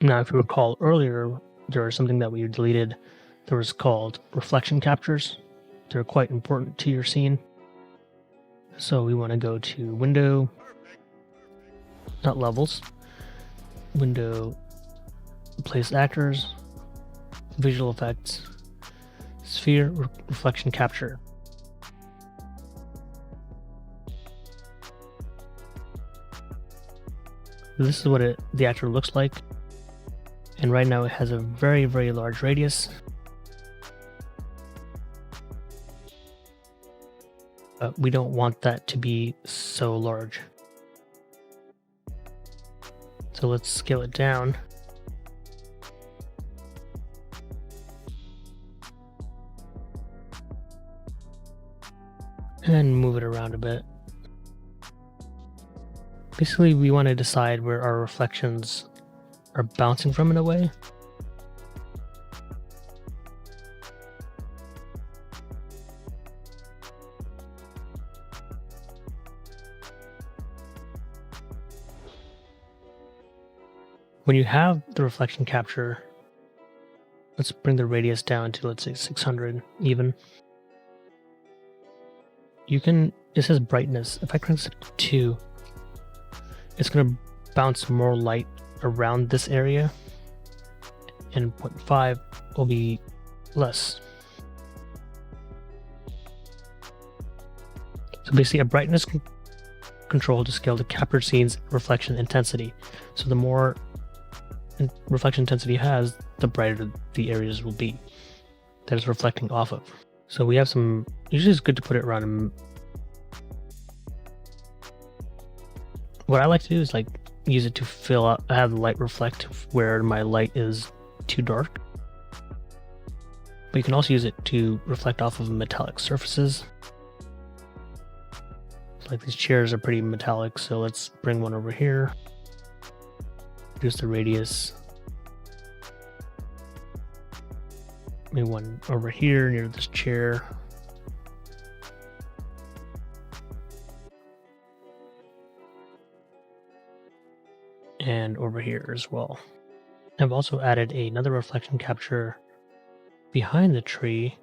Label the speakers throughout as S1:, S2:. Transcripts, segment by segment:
S1: Now, if you recall earlier, there was something that we deleted. There was called reflection captures. They're quite important to your scene. So we want to go to Window, not Levels, Window, Place Actors, Visual Effects, Sphere, Reflection Capture. This is what the actor looks like. And right now it has a very, very large radius. We don't want that to be so large. So let's scale it down. And move it around a bit. Basically, we want to decide where our reflections are bouncing from in a way. When you have the reflection capture, let's bring the radius down to, let's say, 600 even. It says brightness. If I crank this to 2, it's going to bounce more light around this area, and 0.5 will be less. So basically a brightness control to scale the captured scene's reflection intensity. So the more reflection intensity it has, the brighter the areas will be that it's reflecting off of. So we have some, usually it's good to put it around. What I like to do is use it to fill out, have the light reflect where my light is too dark. But you can also use it to reflect off of metallic surfaces. Like these chairs are pretty metallic, so let's bring one over here. Reduce the radius. Maybe one over here near this chair. And over here as well. I've also added another reflection capture behind the tree.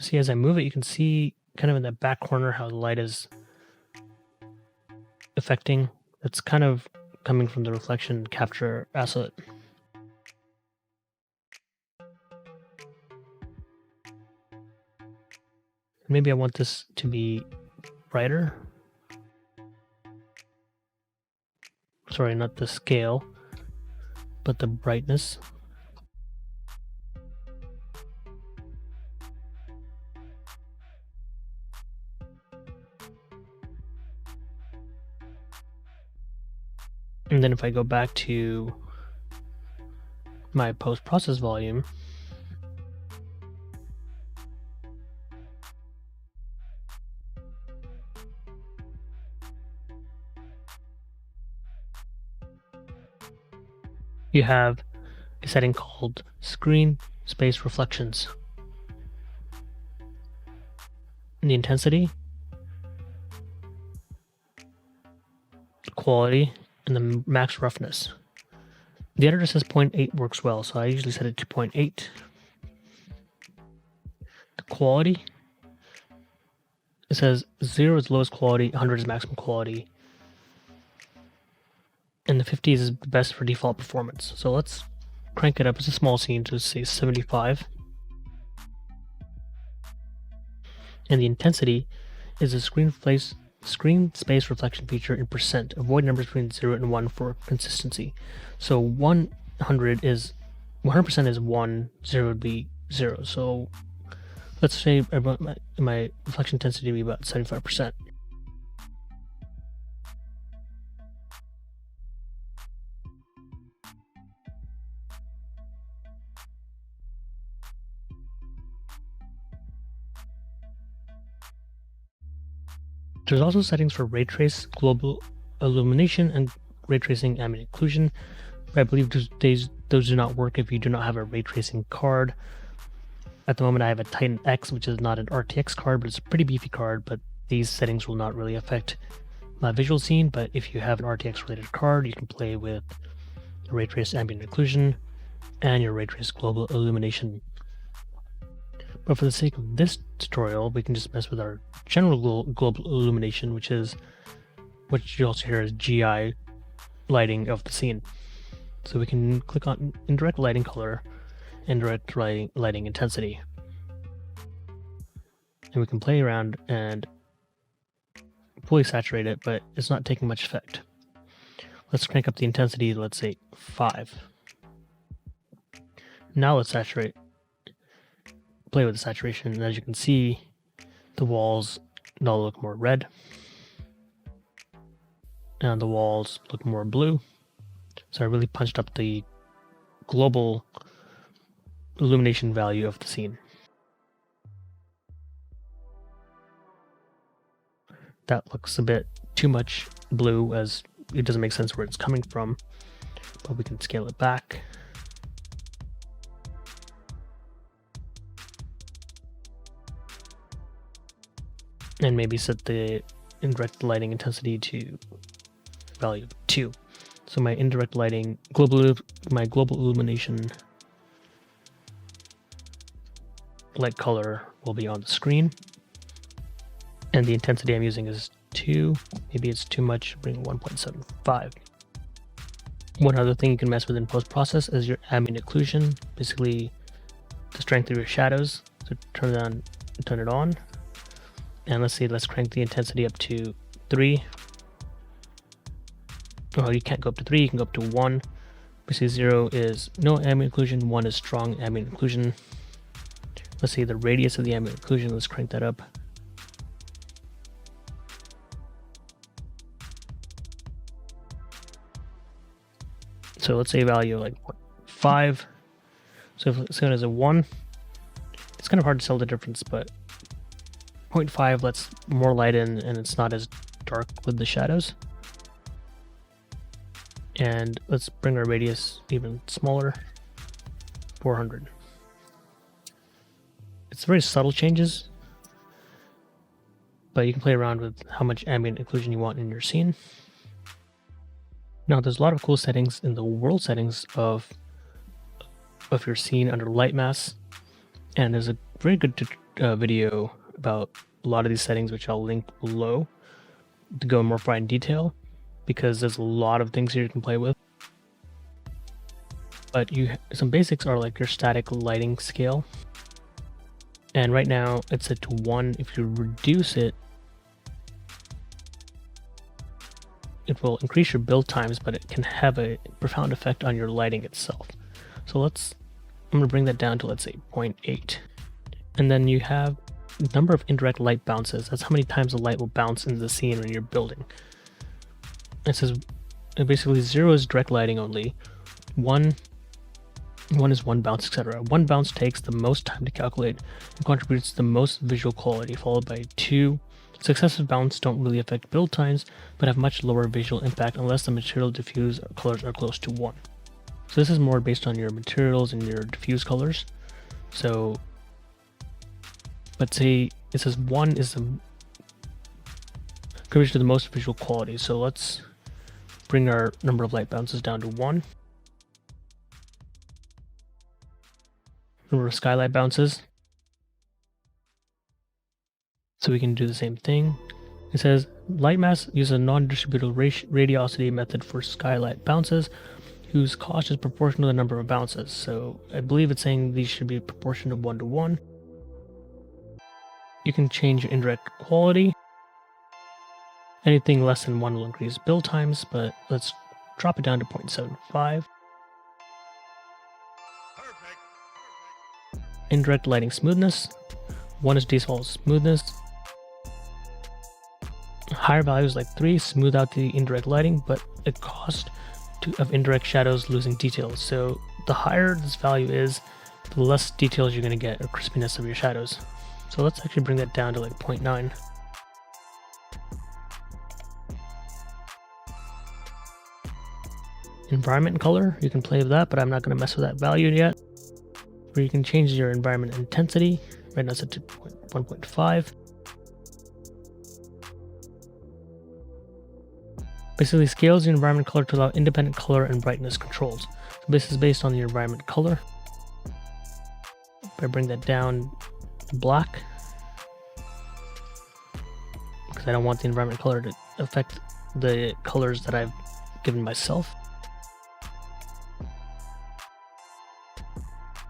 S1: See, as I move it, you can see kind of in the back corner how the light is affecting. It's kind of coming from the reflection capture asset. Maybe I want this to be brighter. Sorry, not the scale, but the brightness. And then if I go back to my post-process volume, you have a setting called Screen Space Reflections. And the intensity, the quality, and the max roughness. The editor says 0.8 works well, so I usually set it to 0.8. The quality, it says 0 is lowest quality, 100 is maximum quality, and the 50 is the best for default performance. So let's crank it up. It's a small scene, so say 75. And the intensity is a screen space reflection feature in percent. Avoid numbers between 0 and 1 for consistency. So 100% is 1, 0 would be 0. So let's say I want my reflection intensity to be about 75%. There's also settings for ray trace, global illumination, and ray tracing ambient occlusion. I believe those do not work if you do not have a ray tracing card. At the moment I have a Titan X, which is not an RTX card, but it's a pretty beefy card, but these settings will not really affect visual scene, but if you have an RTX related card, you can play with ray trace ambient occlusion and your ray trace global illumination. But for the sake of this tutorial, we can just mess with our general global illumination, which is what you also hear as GI lighting of the scene. So we can click on indirect lighting color, indirect lighting intensity, and we can play around and fully saturate it, but it's not taking much effect. Let's crank up the intensity, let's say 5. Now let's play with the saturation, and as you can see, the walls now look more red, and the walls look more blue. So I really punched up the global illumination value of the scene. That looks a bit too much blue, as it doesn't make sense where it's coming from, but we can scale it back. And maybe set the indirect lighting intensity to a value of 2. So my indirect lighting, my global illumination light color will be on the screen. And the intensity I'm using is 2. Maybe it's too much, bring 1.75. One other thing you can mess with in post-process is your ambient occlusion, basically the strength of your shadows. So turn it on. And let's crank the intensity up to 3. Well, you can't go up to 3, you can go up to 1. Basically 0 is no ambient occlusion, 1 is strong ambient occlusion. Let's see the radius of the ambient occlusion, let's crank that up. So let's say a value like 5. So if it's as a 1, it's kind of hard to tell the difference, but 0.5 lets more light in and it's not as dark with the shadows. And let's bring our radius even smaller, 400. It's very subtle changes, but you can play around with how much ambient occlusion you want in your scene. Now there's a lot of cool settings in the world settings of your scene under lightmass, and there's a very good video about a lot of these settings, which I'll link below to go more fine detail, because there's a lot of things here you can play with. But some basics are like your static lighting scale, and right now it's at 1. If you reduce it, it will increase your build times, but it can have a profound effect on your lighting itself. So I'm going to bring that down to, let's say, 0.8. And then you have the number of indirect light bounces. That's how many times the light will bounce into the scene when you're building. It says basically 0 is direct lighting only, 1 is 1 bounce, etc. 1 bounce takes the most time to calculate and contributes the most visual quality, followed by 2. Successive bounces don't really affect build times, but have much lower visual impact unless the material diffuse colors are close to 1. So this is more based on your materials and your diffuse colors. So, but say it says 1 is the contributes to the most visual quality. So let's bring our number of light bounces down to 1. Number of skylight bounces. So we can do the same thing. It says lightmass uses a non-distributable radiosity method for skylight bounces, whose cost is proportional to the number of bounces. So I believe it's saying these should be proportional 1 to 1. You can change your indirect quality. Anything less than 1 will increase build times, but let's drop it down to 0.75. Indirect lighting smoothness. 1 is default smoothness. Higher values like 3 smooth out the indirect lighting, but at cost of indirect shadows losing details. So the higher this value is, the less details you're going to get, or crispiness of your shadows. So let's actually bring that down to like 0.9. Environment color, you can play with that, but I'm not going to mess with that value yet. Where you can change your environment intensity. Right now it's at 1.5. Basically scales the environment color to allow independent color and brightness controls. So this is based on the environment color. If I bring that down to black, because I don't want the environment color to affect the colors that I've given myself.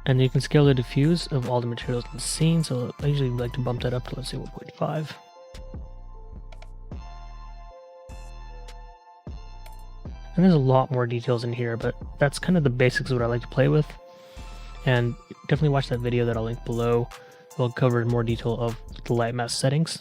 S1: And you can scale the diffuse of all the materials in the scene, so I usually like to bump that up to, let's say, 1.5. And there's a lot more details in here, but that's kind of the basics of what I like to play with. And definitely watch that video that I'll link below. We'll cover in more detail of the lightmass settings.